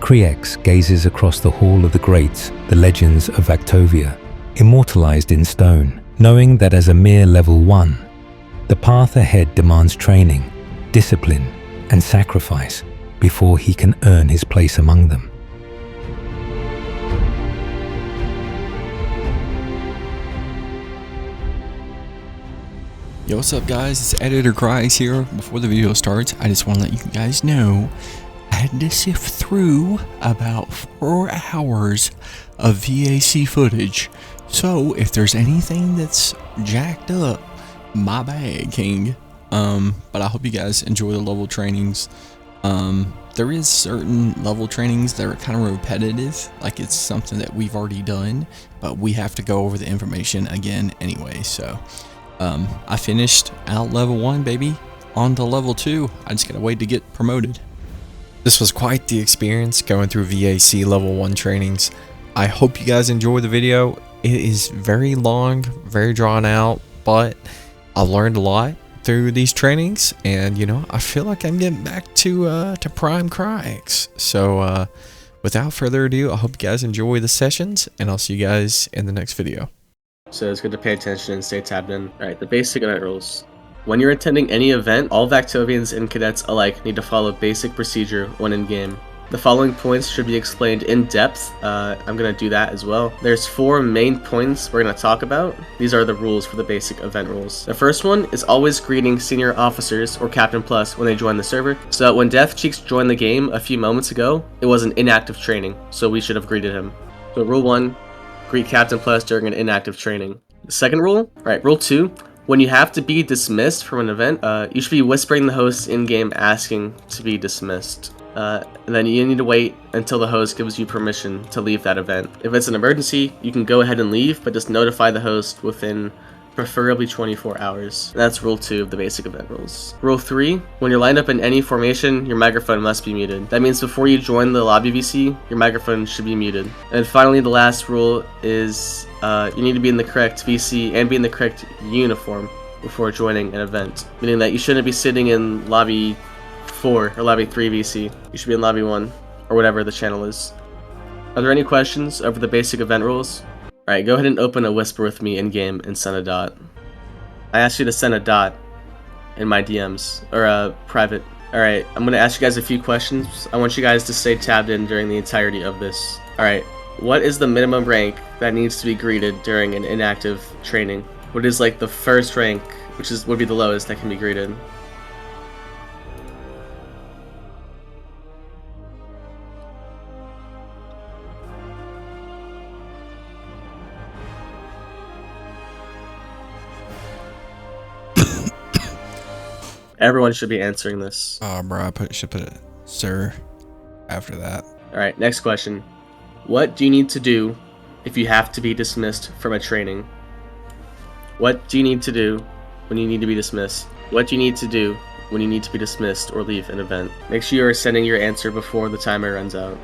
Kryex gazes across the Hall of the Greats, the legends of Vaktovia, immortalized in stone, knowing that as a mere level 1, the path ahead demands training, discipline, and sacrifice before he can earn his place among them. Yo, what's up guys, it's Editor Kryex here. Before the video starts, I just want to let you guys know I had to sift through about 4 hours of VAC footage. So if there's anything that's jacked up, my bad, King. But I hope you guys enjoy the level trainings. There is certain level trainings that are kind of repetitive, like it's something that we've already done, but we have to go over the information again anyway. So I finished out level 1, baby, on to level 2. I just gotta wait to get promoted. This was quite the experience going through VAC level 1 trainings. I hope you guys enjoy the video. It is very long, very drawn out, but I've learned a lot through these trainings, and you know, I feel like I'm getting back to prime Kryex. So without further ado, I hope you guys enjoy the sessions, and I'll see you guys in the next video. So it's good to pay attention and stay tabbed in. Alright, the basic event rules. When you're attending any event, all Vaktovians and cadets alike need to follow basic procedure when in game. The following points should be explained in depth. I'm going to do that as well. There's 4 main points we're going to talk about. These are the rules for the basic event rules. The first one is always greeting senior officers or Captain Plus when they join the server. So when Death Cheeks joined the game a few moments ago, it was an inactive training, so we should have greeted him. So rule 1, greet Captain Plus during an inactive training. The second rule, rule 2, when you have to be dismissed from an event, you should be whispering the host in-game asking to be dismissed. And then you need to wait until the host gives you permission to leave that event. If it's an emergency, you can go ahead and leave, but just notify the host within preferably 24 hours. And that's rule 2 of the basic event rules. Rule 3, when you're lined up in any formation, your microphone must be muted. That means before you join the lobby VC, your microphone should be muted. And finally, the last rule is you need to be in the correct VC and be in the correct uniform before joining an event. Meaning that you shouldn't be sitting in lobby 4 or lobby 3 VC. You should be in lobby 1 or whatever the channel is. Are there any questions over the basic event rules? Alright, go ahead and open a whisper with me in game and send a dot. I asked you to send a dot in my DMs or private. Alright, I'm gonna ask you guys a few questions. I want you guys to stay tabbed in during the entirety of this. Alright, what is the minimum rank that needs to be greeted during an inactive training? What is like the first rank, which would be the lowest that can be greeted? Everyone should be answering this. Oh, bro, I should put it, sir, after that. Alright, next question. What do you need to do if you have to be dismissed from a training? What do you need to do when you need to be dismissed? What do you need to do when you need to be dismissed or leave an event? Make sure you are sending your answer before the timer runs out.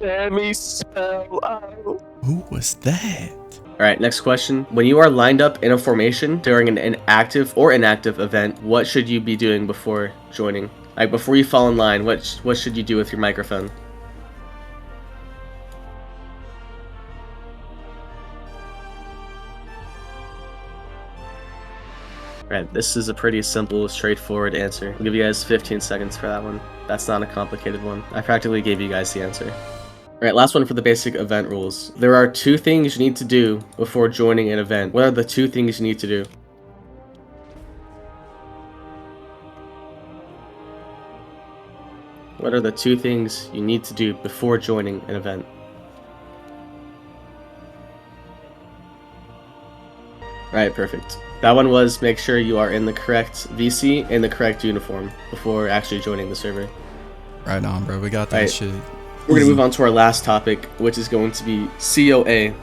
Sammyspell. Who was that? Alright, next question. When you are lined up in a formation during an active or inactive event, what should you be doing before joining? Like, before you fall in line, what should you do with your microphone? Alright, this is a pretty simple, straightforward answer. I'll give you guys 15 seconds for that one. That's not a complicated one. I practically gave you guys the answer. Alright, last one for the basic event rules. There are 2 things you need to do before joining an event. What are the 2 things you need to do? What are the 2 things you need to do before joining an event? Alright, perfect. That one was make sure you are in the correct VC and the correct uniform before actually joining the server. Right on, bro. We got that shit. We're going to move on to our last topic, which is going to be COA.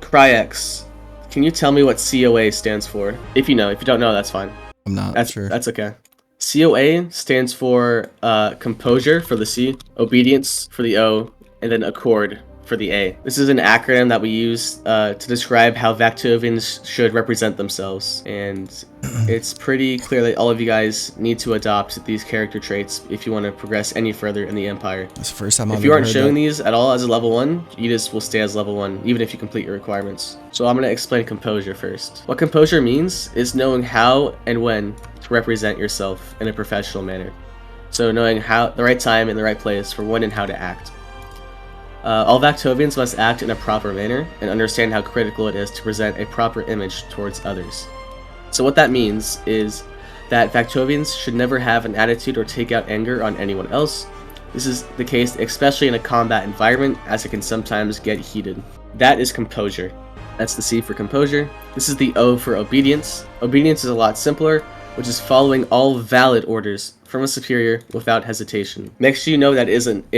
Kryex, can you tell me what COA stands for? If you know. If you don't know, that's fine. I'm not sure. That's okay. COA stands for composure for the C, obedience for the O, and then accord for the A. This is an acronym that we use to describe how Vaktovians should represent themselves, and it's pretty clear that all of you guys need to adopt these character traits if you want to progress any further in the Empire. That's the first time I've If you ever aren't heard showing that. these at all as a level 1, you just will stay as level 1, even if you complete your requirements. So I'm going to explain composure first. What composure means is knowing how and when to represent yourself in a professional manner. So knowing how the right time and the right place for when and how to act. All Vaktovians must act in a proper manner and understand how critical it is to present a proper image towards others. So what that means is that Vaktovians should never have an attitude or take out anger on anyone else. This is the case especially in a combat environment, as it can sometimes get heated. That is composure. That's the C for composure. This is the O for obedience. Obedience is a lot simpler, which is following all valid orders from a superior without hesitation. Make sure you know that it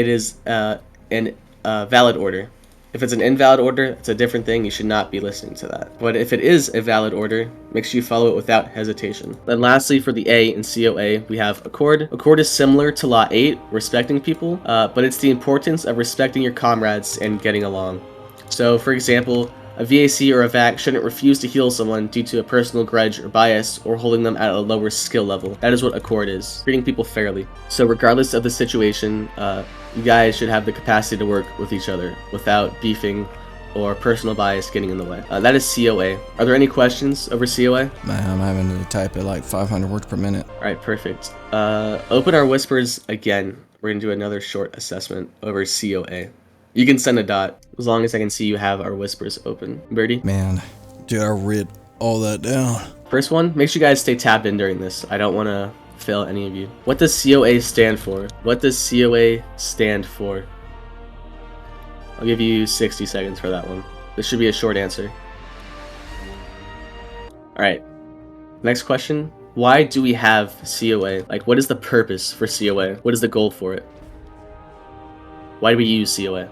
is an valid order. If it's an invalid order, it's a different thing. You should not be listening to that. But if it is a valid order, make sure you follow it without hesitation. Then lastly, for the A in COA, we have accord. Accord is similar to Law 8, respecting people, but it's the importance of respecting your comrades and getting along. So, for example, a VAC or a VAC shouldn't refuse to heal someone due to a personal grudge or bias or holding them at a lower skill level. That is what accord is, treating people fairly. So regardless of the situation, you guys should have the capacity to work with each other without beefing or personal bias getting in the way. That is COA. Are there any questions over COA? Man, I'm having to type at like 500 words per minute. Alright, perfect. Open our whispers again. We're going to do another short assessment over COA. You can send a dot, as long as I can see you have our whispers open. Birdie? Man, dude, I read all that down. First one, make sure you guys stay tapped in during this. I don't want to fail any of you. What does COA stand for? What does COA stand for? I'll give you 60 seconds for that one. This should be a short answer. Alright. Next question. Why do we have COA? Like, what is the purpose for COA? What is the goal for it? Why do we use COA?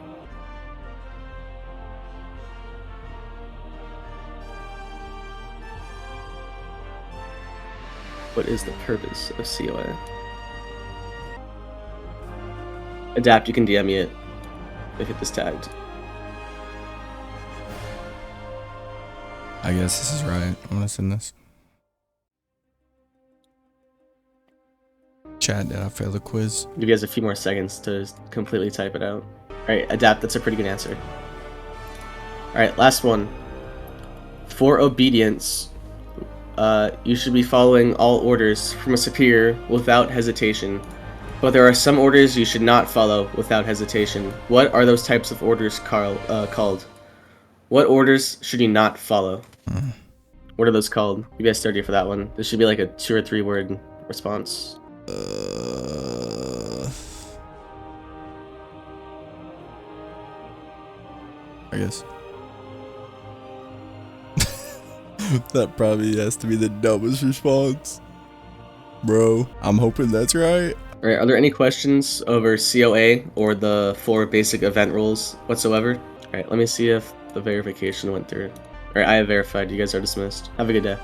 What is the purpose of COA? Adapt, you can DM me it if it is tagged. I guess this is right. I'm gonna send this. Chat, did I fail the quiz? Give you guys a few more seconds to completely type it out. Alright, adapt, that's a pretty good answer. Alright, last one. For obedience, you should be following all orders from a superior without hesitation. But there are some orders you should not follow without hesitation. What are those types of orders called? What orders should you not follow? What are those called? You guys started for that one. This should be like a 2 or 3 word response. I guess. That probably has to be the dumbest response. Bro, I'm hoping that's right. Alright, are there any questions over COA or the 4 basic event rules whatsoever? Alright, let me see if the verification went through. Alright, I have verified. You guys are dismissed. Have a good day.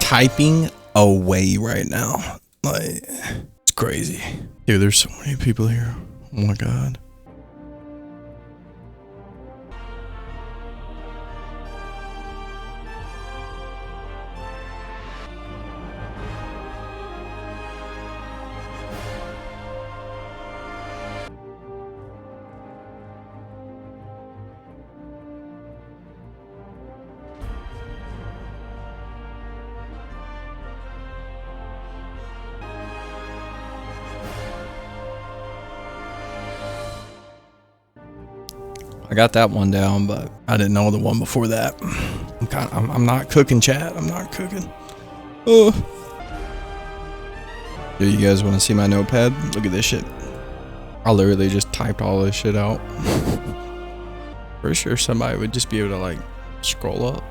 Typing away right now. Like, it's crazy. Dude, there's so many people here. Oh my god. I got that one down, but I didn't know the one before that. I'm not cooking, chat. I'm not cooking. Oh. Do you guys want to see my notepad? Look at this shit. I literally just typed all this shit out. For sure somebody would just be able to like scroll up.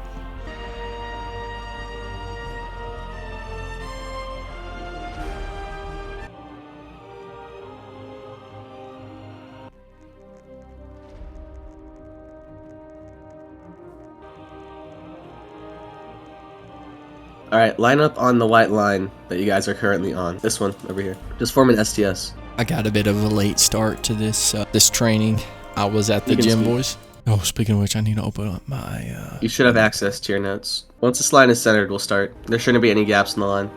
Alright, line up on the white line that you guys are currently on. This one over here. Just form an STS. I got a bit of a late start to this this training. I was at the gym, boys. Oh, speaking of which, I need to open up my... You should have access to your notes. Once this line is centered, we'll start. There shouldn't be any gaps in the line.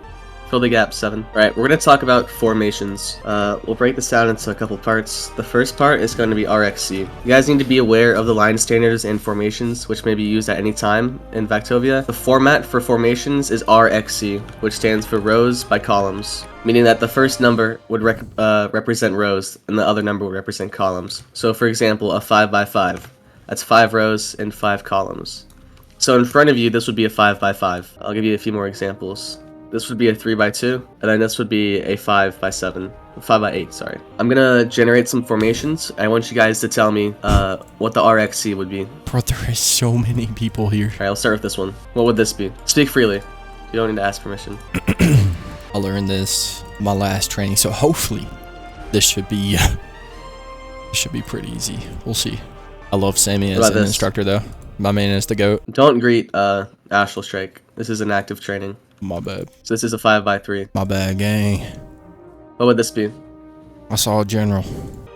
Fill the gap, 7. Alright, we're going to talk about formations. We'll break this down into a couple parts. The first part is going to be RxC. You guys need to be aware of the line standards and formations, which may be used at any time in Vaktovia. The format for formations is RxC, which stands for rows by columns, meaning that the first number would represent rows, and the other number would represent columns. So for example, a 5 by 5. That's 5 rows and 5 columns. So in front of you, this would be a 5 by 5. I'll give you a few more examples. This would be a 3 by 2, and then this would be a 5 by 7. 5 by 8, sorry. I'm gonna generate some formations. I want you guys to tell me what the RxC would be. Bro, there is so many people here. Alright, I'll start with this one. What would this be? Speak freely. You don't need to ask permission. I learned this my last training, so hopefully this should be pretty easy. We'll see. I love Sammy as an instructor though. My man is the GOAT. Don't greet Astral Strike. This is an active training. My bad. So this is a 5x3. My bad, gang. What would this be? I saw a general.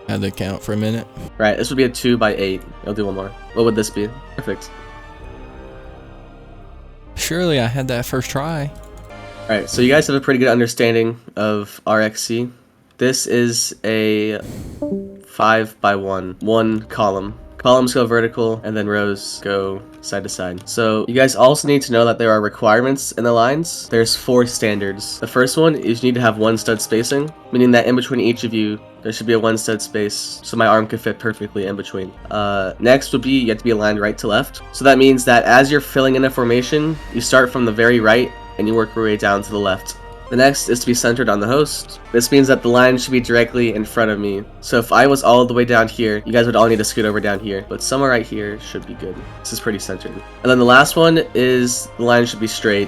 Had to count for a minute. Right, this would be a 2x8. I'll do one more. What would this be? Perfect. Surely I had that first try. Alright, so you guys have a pretty good understanding of RxC. This is a 5x1. One column. Columns go vertical, and then rows go side to side. So you guys also need to know that there are requirements in the lines. There's 4 standards. The first one is you need to have 1 stud spacing, meaning that in between each of you, there should be a 1 stud space, so my arm could fit perfectly in between. Next would be you have to be aligned right to left. So that means that as you're filling in a formation, you start from the very right, and you work your way down to the left. The next is to be centered on the host. This means that the line should be directly in front of me. So if I was all the way down here, you guys would all need to scoot over down here. But somewhere right here should be good. This is pretty centered. And then the last one is the line should be straight,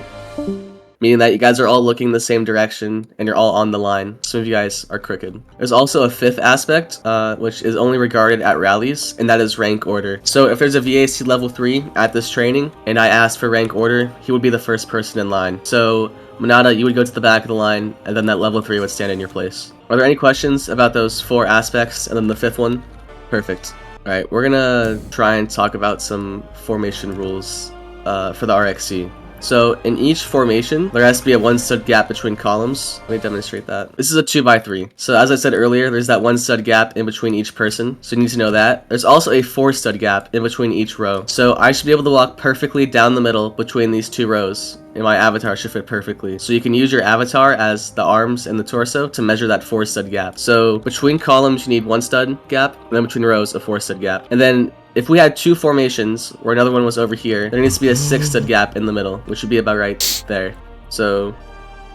meaning that you guys are all looking the same direction and you're all on the line. Some of you guys are crooked. There's also a 5th aspect, which is only regarded at rallies, and that is rank order. So if there's a VAC level 3 at this training and I asked for rank order, he would be the first person in line. So Monada, you would go to the back of the line, and then that level 3 would stand in your place. Are there any questions about those 4 aspects, and then the 5th one? Perfect. Alright, we're gonna try and talk about some formation rules for the RxC. So in each formation, there has to be a 1 stud gap between columns. Let me demonstrate that. This is a 2x3. So as I said earlier, there's that 1 stud gap in between each person. So you need to know that. There's also a 4 stud gap in between each row. So I should be able to walk perfectly down the middle between these 2 rows. And my avatar should fit perfectly. So you can use your avatar as the arms and the torso to measure that 4 stud gap. So between columns, you need 1 stud gap, and then between rows, a 4 stud gap. And then if we had 2 formations, where another one was over here, there needs to be a 6 stud gap in the middle, which would be about right there. So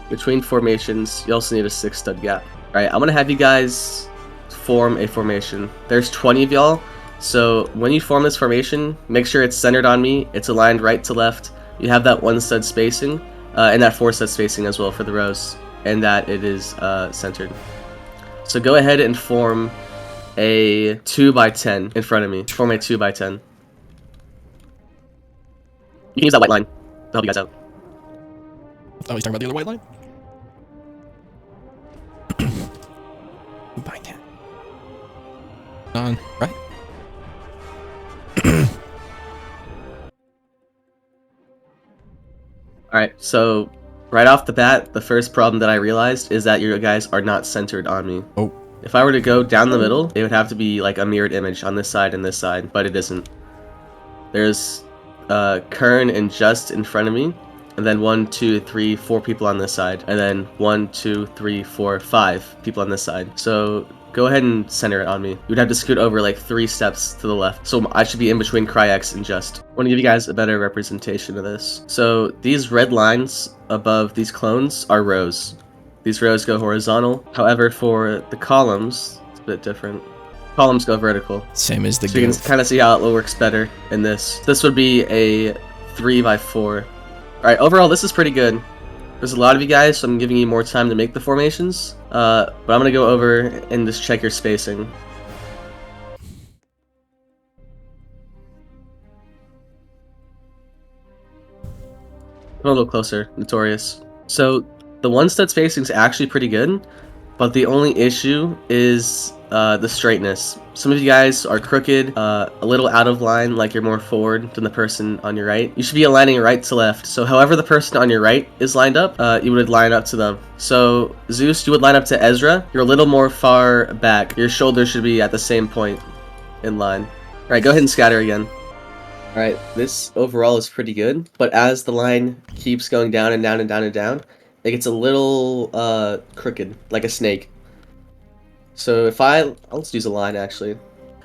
between formations, you also need a 6 stud gap. Alright, I'm gonna have you guys form a formation. There's 20 of y'all, so when you form this formation, make sure it's centered on me, it's aligned right to left, you have that 1 stud spacing, and that 4 stud spacing as well for the rows, and that it is centered. So go ahead and form a 2x10 in front of me. Form a 2x10. You can use that white line to help you guys out. Oh, he's talking about the other white line? 2x10. Done. Right? Alright, so right off the bat, the first problem that I realized is that you guys are not centered on me. Oh. If I were to go down the middle, it would have to be like a mirrored image on this side and this side, but it isn't. There's Kern and Just in front of me, and then 1, 2, 3, 4 people on this side, and then 1, 2, 3, 4, 5 people on this side. So go ahead and center it on me. You would have to scoot over like 3 steps to the left. So I should be in between Kryex and Just. I want to give you guys a better representation of this. So these red lines above these clones are rows. These rows go horizontal. However, for the columns, it's a bit different. Columns go vertical. Same as the So you can kind of see how it works better in this. This would be a 3x4. Alright, overall this is pretty good. There's a lot of you guys, so I'm giving you more time to make the formations. But I'm going to go over and just check your spacing. Come a little closer, Notorious. So the 1 stud spacing is actually pretty good, but the only issue is the straightness. Some of you guys are crooked, a little out of line, like you're more forward than the person on your right. You should be aligning right to left. So however the person on your right is lined up, you would line up to them. So Zeus, you would line up to Ezra. You're a little more far back. Your shoulders should be at the same point in line. All right, go ahead and scatter again. All right, this overall is pretty good, but as the line keeps going down and down and down and down, it gets a little crooked, like a snake. So if I'll just use a line actually.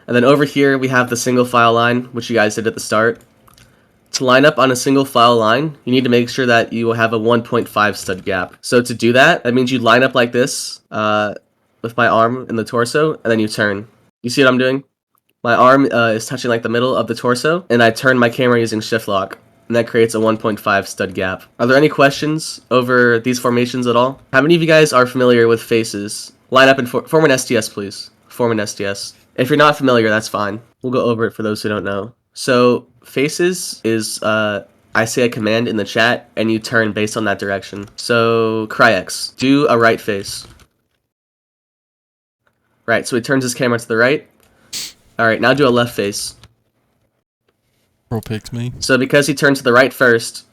And then over here we have the single file line, which you guys did at the start. To line up on a single file line, you need to make sure that you will have a 1.5 stud gap. So to do that, that means you line up like this with my arm and the torso, and then you turn. You see what I'm doing? My arm is touching like the middle of the torso, and I turn my camera using shift lock. And that creates a 1.5 stud gap. Are there any questions over these formations at all? How many of you guys are familiar with faces? Line up and form an STS, please. Form an STS. If you're not familiar, that's fine. We'll go over it for those who don't know. So faces is I say a command in the chat, and you turn based on that direction. So, Kryex, do a right face. Right, so he turns his camera to the right. Alright, now do a left face. Bro picked me. So because he turned to the right first,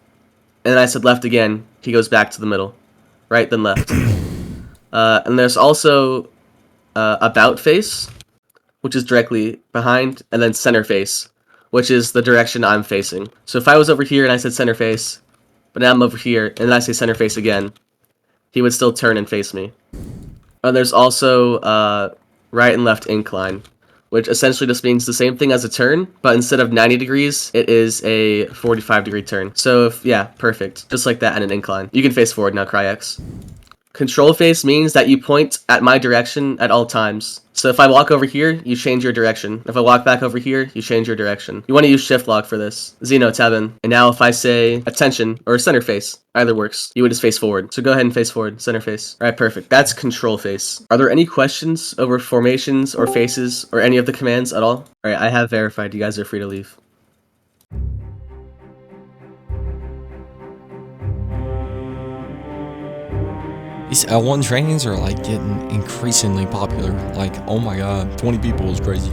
and then I said left again, he goes back to the middle. Right, then left. And there's also about face, which is directly behind, and then center face, which is the direction I'm facing. So if I was over here and I said center face, but now I'm over here, and then I say center face again, he would still turn and face me. And there's also right and left incline, which essentially just means the same thing as a turn, but instead of 90 degrees, it is a 45-degree turn. So, yeah, perfect. Just like that and an incline. You can face forward now, Kryex. Control face means that you point at my direction at all times. So if I walk over here, you change your direction. If I walk back over here, you change your direction. You want to use shift lock for this. Int0ner, tab in. And now if I say attention or center face, either works. You would just face forward. So go ahead and face forward, center face. All right, perfect. That's control face. Are there any questions over formations or faces or any of the commands at all? All right, I have verified. You guys are free to leave. These L1 trainings are like getting increasingly popular. Like, oh my god, 20 people is crazy.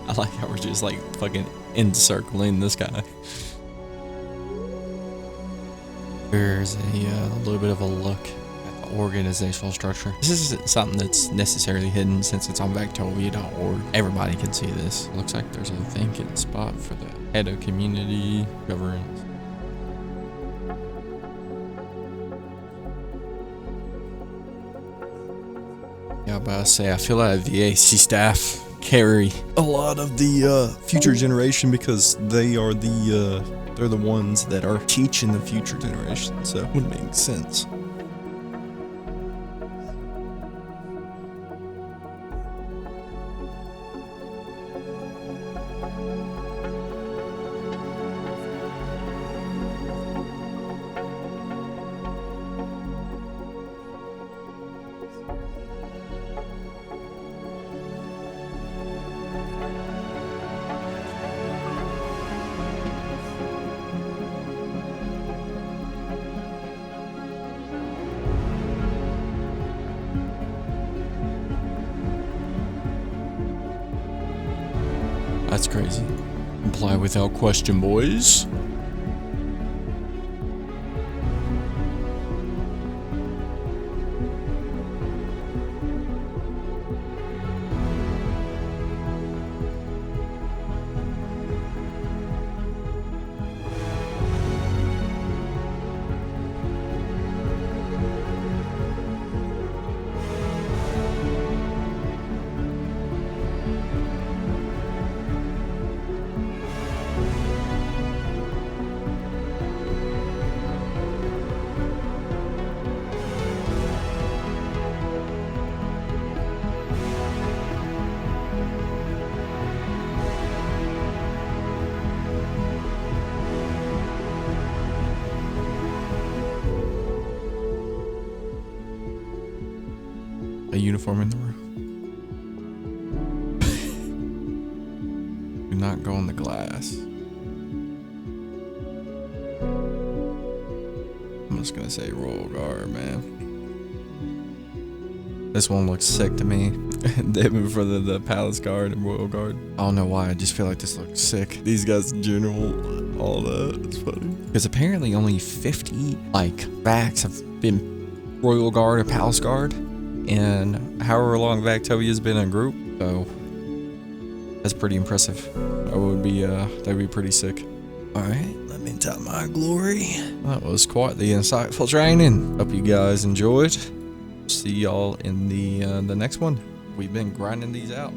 I like how we're just like fucking encircling this guy. There's a little bit of a look at the organizational structure. This isn't something that's necessarily hidden since it's on Vaktovia.org. Everybody can see this. Looks like there's a vacant spot for the head of community governance. Yeah, but I say I feel like VAC staff carry a lot of the future generation because they are they're the ones that are teaching the future generation, so it would make sense. That's crazy. Comply without question, boys. A uniform in the room. Do not go on the glass. I'm just gonna say Royal Guard, man. This one looks sick to me. David for the Palace Guard and Royal Guard. I don't know why, I just feel like this looks sick. These guys in general, all that, it's funny. Because apparently only 50 VACs have been Royal Guard or Palace Guard. And however long Vaktovia has been a group, so that's pretty impressive. That'd be pretty sick. All right, let me tell my glory. That was quite the insightful training. Hope you guys enjoyed. See y'all in the next one. We've been grinding these out.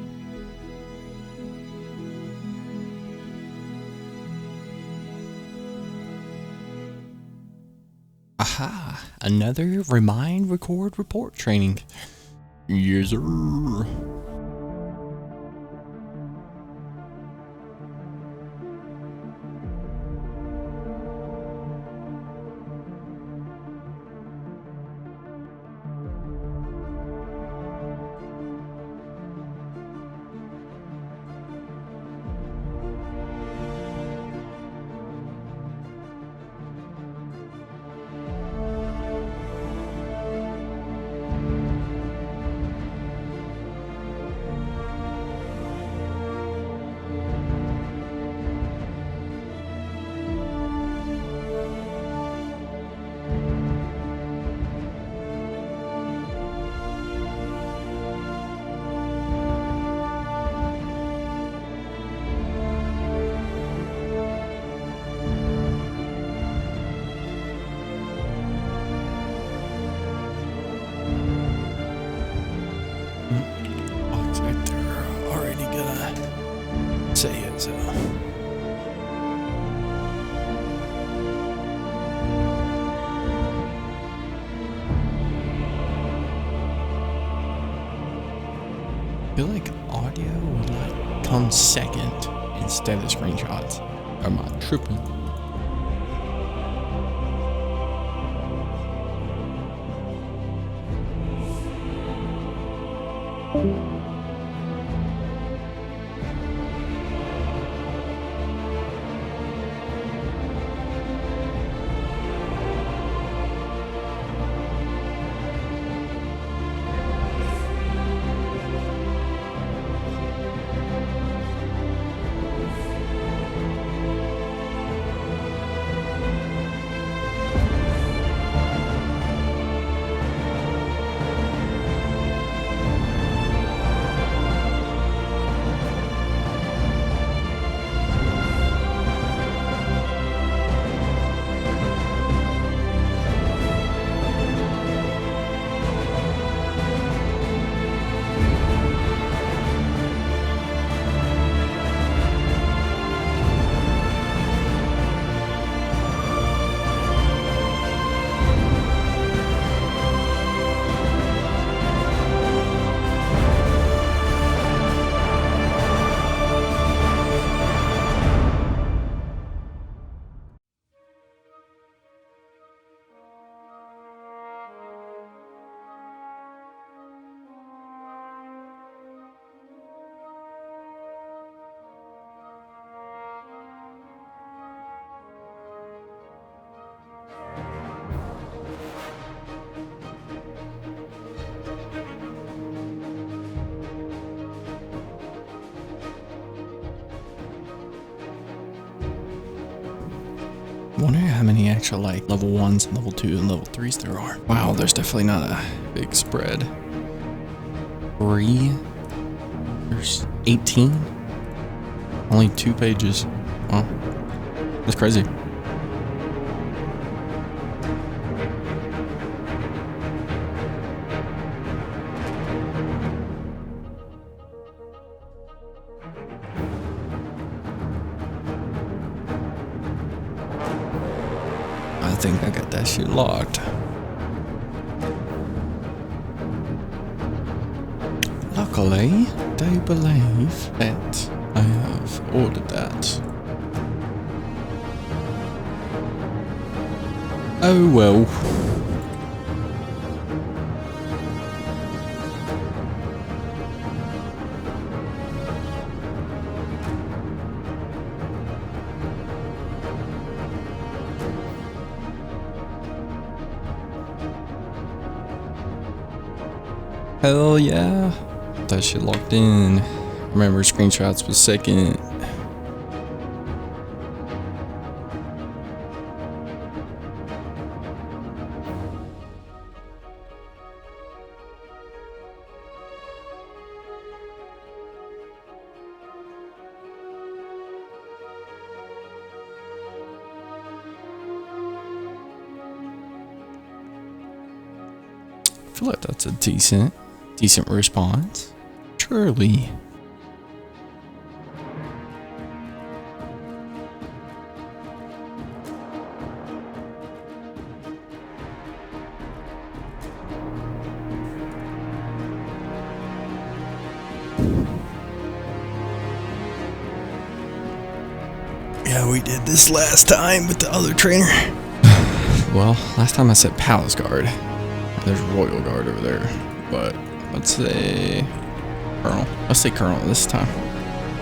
Aha! Another remind, record, report training. Yes, sir. Say it, so. I feel like audio would come second instead of screenshots. Am I tripping? Wonder how many actual like level 1s and level 2 and level 3s there are. Wow, there's definitely not a big spread. 3. There's 18. Only 2 pages. Wow. That's crazy. I think I got that shit locked. Luckily, they believe that I have ordered that. Oh well. Hell yeah. That shit locked in. Remember, screenshots per second. I feel like that's a decent response. Surely. Yeah, we did this last time with the other trainer. Well, last time I said Palace Guard. There's Royal Guard over there, but let's say Colonel. Let's say Colonel this time.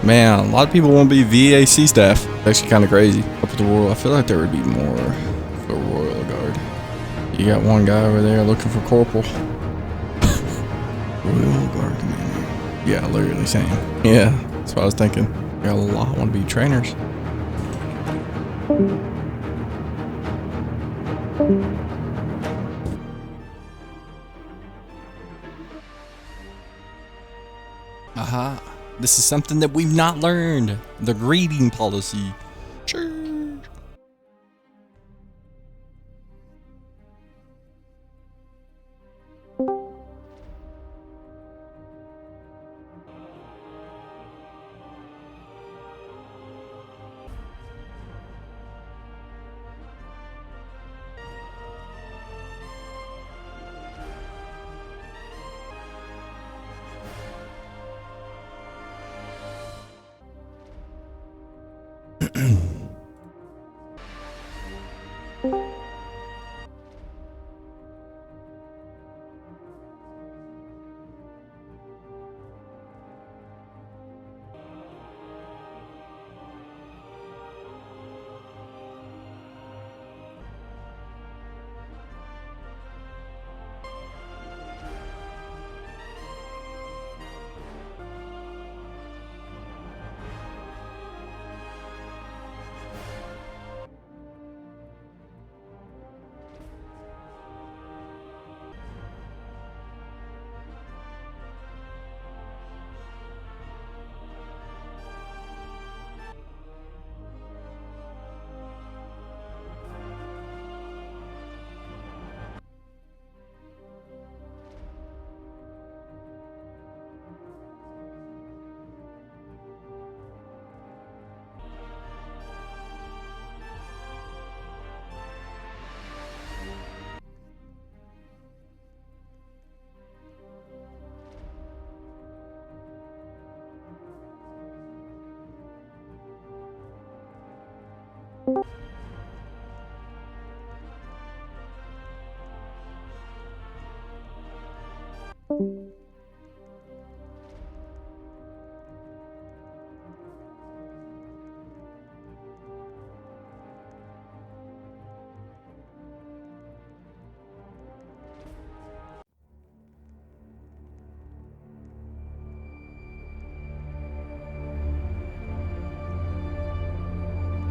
Man, a lot of people won't be VAC staff. It's actually kind of crazy. Up at the Royal, I feel like there would be more for Royal Guard. You got one guy over there looking for Corporal. Royal Guard Commander. Yeah, literally same. Yeah, that's what I was thinking. Got a lot want to be trainers. Aha, this is something that we've not learned. The grading policy. Sure.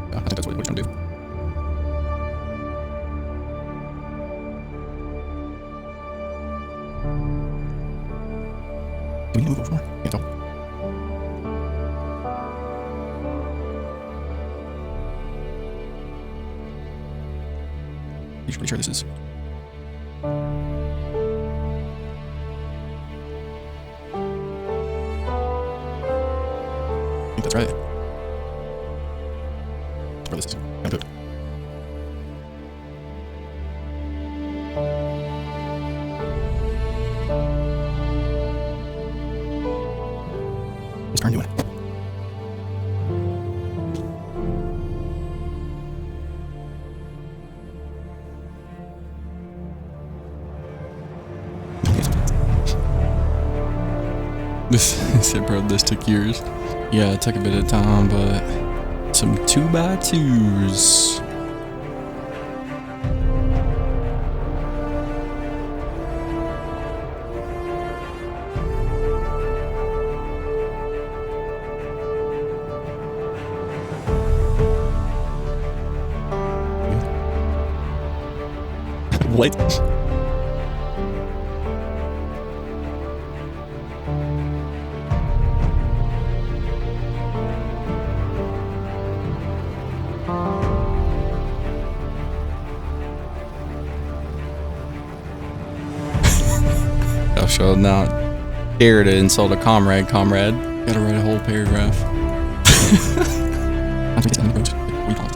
I think that's what we're trying to do. Google for? Can't tell. I'm pretty sure this is. I think that's right. That's where this is. I'm good. Let's start doing it. This took years. Yeah, it took a bit of time, but some 2x2s. What? I shall not dare to insult a comrade. Gotta write a whole paragraph. I think it's on the road. We call it.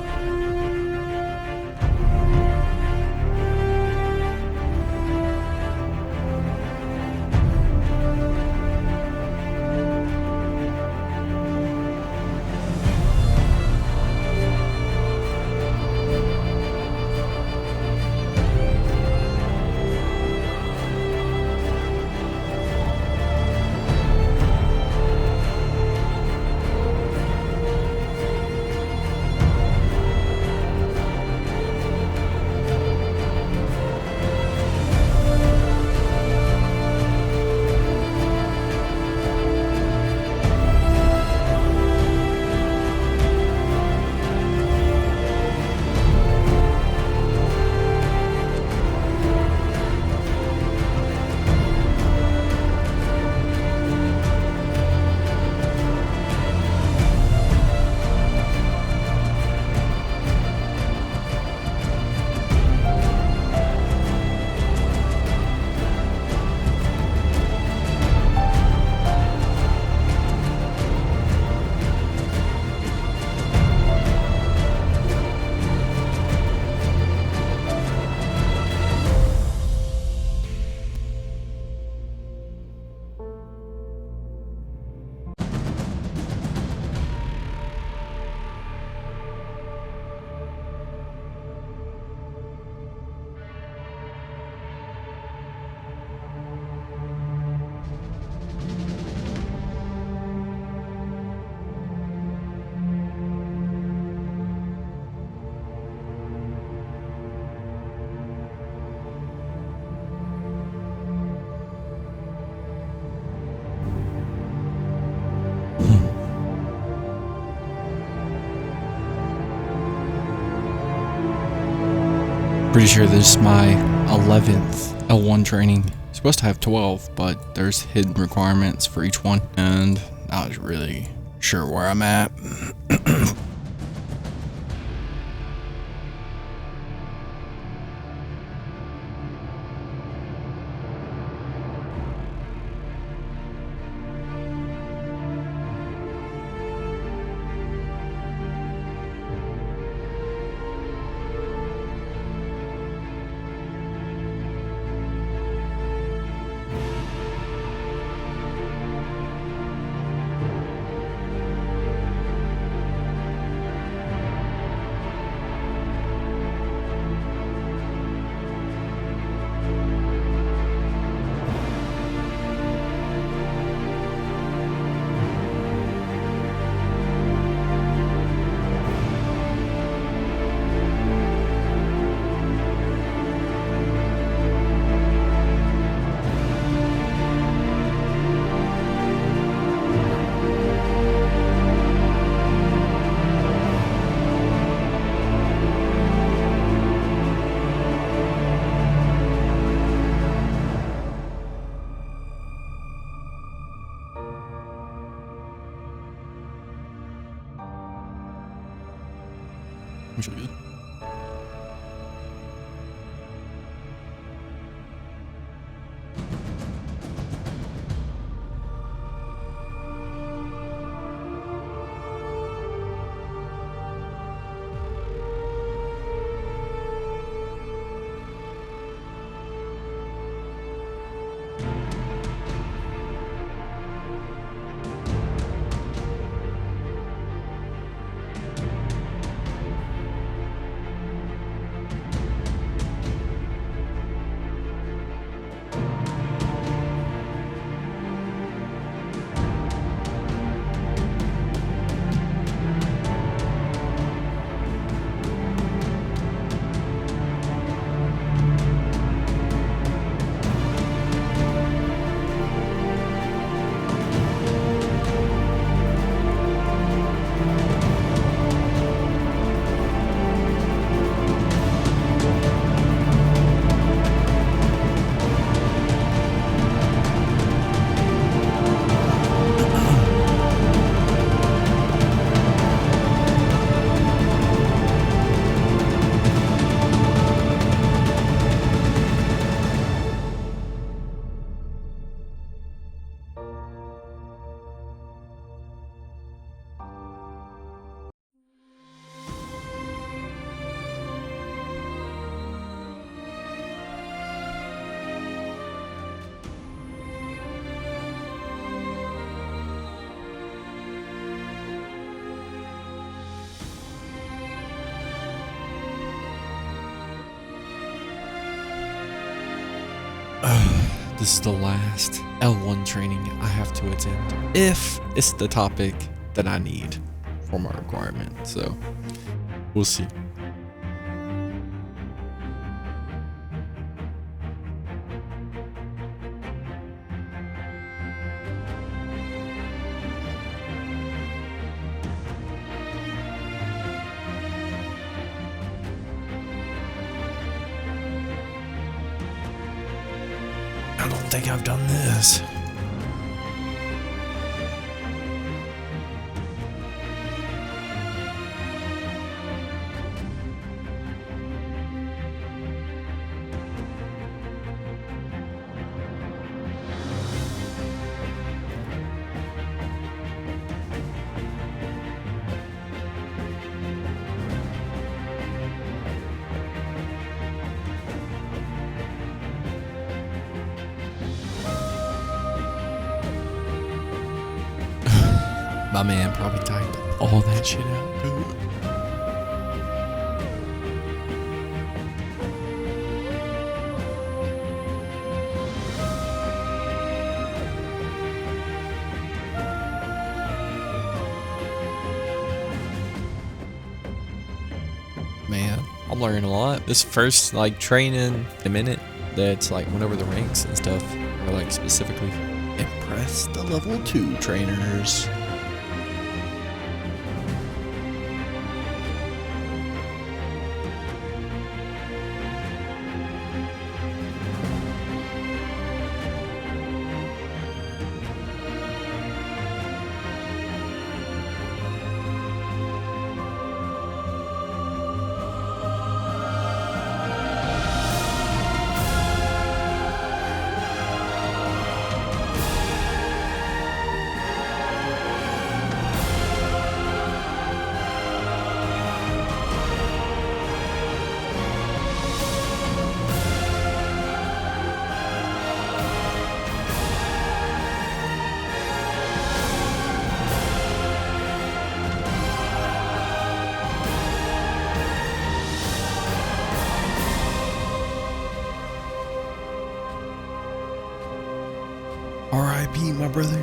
Pretty sure this is my 11th L1 training. Supposed to have 12, but there's hidden requirements for each one, and I was really sure where I'm at. me show you. This is the last L1 training I have to attend, if it's the topic that I need for my requirement, so we'll see. I don't think I've done this. My man probably typed all that shit out, dude. Man, I'm learning a lot. This first training a minute that's went over the ranks and stuff, or specifically impress the level 2 trainers. R.I.P. my brother.